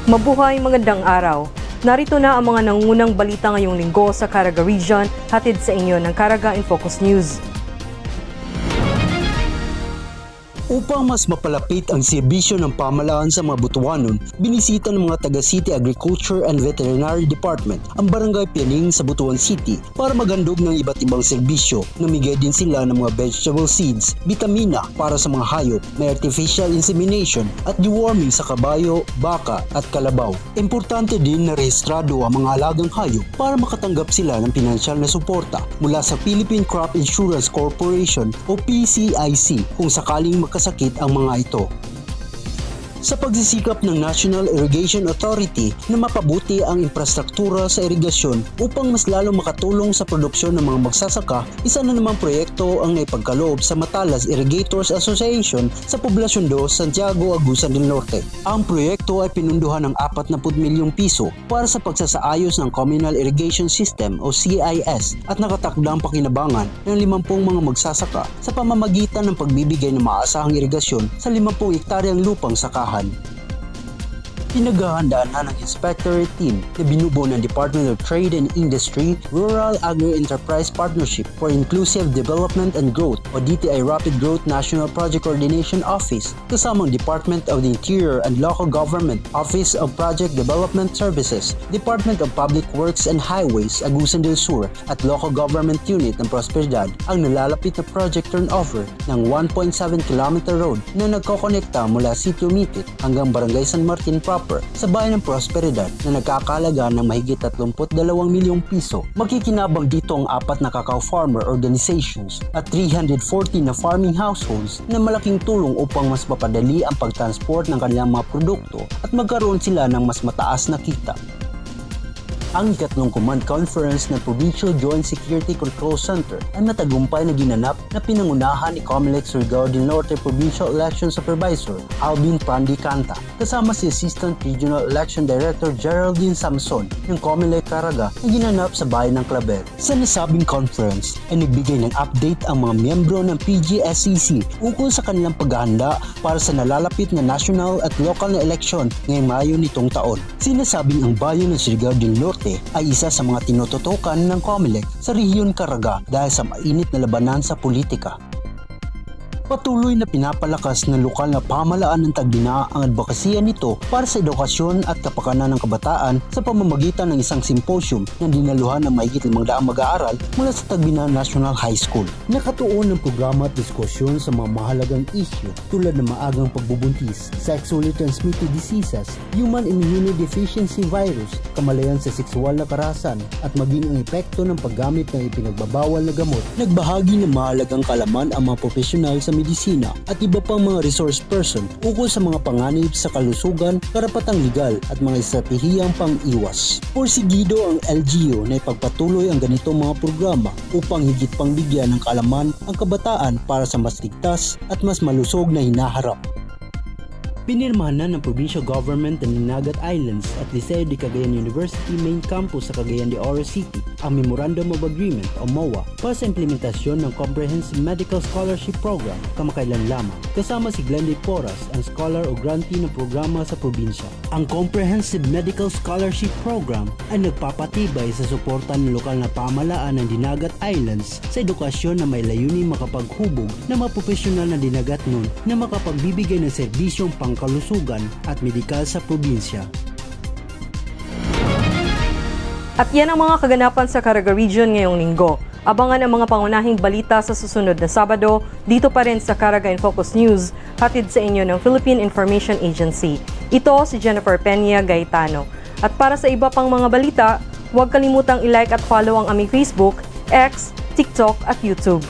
Mabuhay, magandang araw. Narito na ang mga nangungunang balita ngayong linggo sa Caraga Region, hatid sa inyo ng Caraga in Focus News. Upang mas mapalapit ang serbisyo ng pamahalaan sa mga Butuanon, binisita ng mga taga-City Agriculture and Veterinary Department ang Barangay Pianing sa Butuan City para maghandog ng iba't ibang serbisyo. Namigay din sila ng mga vegetable seeds, bitamina para sa mga hayop, may artificial insemination at deworming sa kabayo, baka at kalabaw. Importante din na rehistrado ang mga alagang hayop para makatanggap sila ng pinansyal na suporta mula sa Philippine Crop Insurance Corporation o PCIC kung sakaling kasakit ang mga ito. Sa pagsisikap ng National Irrigation Authority na mapabuti ang infrastruktura sa irigasyon upang mas lalong makatulong sa produksyon ng mga magsasaka, isa na namang proyekto ang naipagkaloob sa Matalas Irrigators Association sa Poblasyon 2, Santiago, Agusan del Norte. Ang proyekto ay pinunduhan ng 40 milyong piso para sa pagsasaayos ng Communal Irrigation System o CIS at nakatakdang pakinabangan ng 50 mga magsasaka sa pamamagitan ng pagbibigay ng maasahang irigasyon sa 50 hektaryang lupang sakahan. Pinaghahandaan na ng Inspectorate Team na binubuo ng Department of Trade and Industry, Rural Agro-Enterprise Partnership for Inclusive Development and Growth o DTI Rapid Growth National Project Coordination Office kasamang Department of the Interior and Local Government, Office of Project Development Services, Department of Public Works and Highways, Agusan del Sur at Local Government Unit ng Prosperidad ang nalalapit na project turnover ng 1.7 km road na nagkokonekta mula Sitio Mitit hanggang Barangay San Martin proper sa bayan ng Prosperidad na nagkakalaga ng mahigit 32 milyong piso. Makikinabang dito ang 4 na cacao farmer organizations at 340 na farming households na malaking tulong upang mas mapadali ang pagtransport ng kanilang mga produkto at magkaroon sila ng mas mataas na kita. Ang ikatlong Command Conference ng Provincial Joint Security Control Center ay matagumpay na ginanap na pinangunahan ni COMELEC Surigao del Norte Provincial Election Supervisor Alvin Prandi Canta kasama si Assistant Regional Election Director Geraldine Samson ng COMELEC Caraga na ginanap sa bayan ng Clavel. Sa nasabing conference ay nagbigay ng update ang mga miyembro ng PGSCC ukol sa kanilang paghahanda para sa nalalapit na national at local na eleksyon ngayong Mayo nitong taon. Sinasabing ang bayan ng Surigao del Norte ay isa sa mga tinututukan ng COMELEC sa rehiyon Caraga dahil sa mainit na labanan sa politika. Patuloy na pinapalakas ng lokal na pamahalaan ng Tagbiina ang advokasya nito para sa edukasyon at kapakanan ng kabataan sa pamamagitan ng isang symposium na dinaluhan ng mahigit 500 mag-aaral mula sa Tagbiina National High School. Nakatuon ng programa at diskusyon sa mga mahalagang isyu tulad ng maagang pagbubuntis, sexually transmitted diseases, human immunodeficiency virus, kamalayan sa sexual na karahasan at maging ang epekto ng paggamit ng ipinagbabawal na gamot. Nagbahagi ng mahalagang kaalaman ang mga profesional sa medisina at iba pang mga resource person ukol sa mga panganib sa kalusugan, karapatang legal at mga estratehiyang pang-iwas. Porsigido ang LGU na ipagpatuloy ang ganitong mga programa upang higit pang bigyan ng kaalaman ang kabataan para sa mas ligtas at mas malusog na hinaharap. Pinirmahan na ng Provincial Government ng Dinagat Islands at Liceo de Cagayan University Main Campus sa Cagayan de Oro City ang Memorandum of Agreement o MOA para sa implementasyon ng Comprehensive Medical Scholarship Program kamakailan lamang kasama si Glendy Porras ang scholar o grantee ng programa sa probinsya. Ang Comprehensive Medical Scholarship Program ay nagpapatibay sa suporta ng lokal na pamahalaan ng Dinagat Islands sa edukasyon na may layuning makapaghubog ng mga profesional na dinagat nun na makapagbibigay ng serbisyong pangkalusugan at medikal sa probinsya. At yan ang mga kaganapan sa Caraga Region ngayong linggo. Abangan ang mga pangunahing balita sa susunod na Sabado dito pa rin sa Caraga in Focus News, hatid sa inyo ng Philippine Information Agency. Ito si Jennifer Peña Gaetano. At para sa iba pang mga balita, huwag kalimutang i-like at follow ang aming Facebook, X, TikTok at YouTube.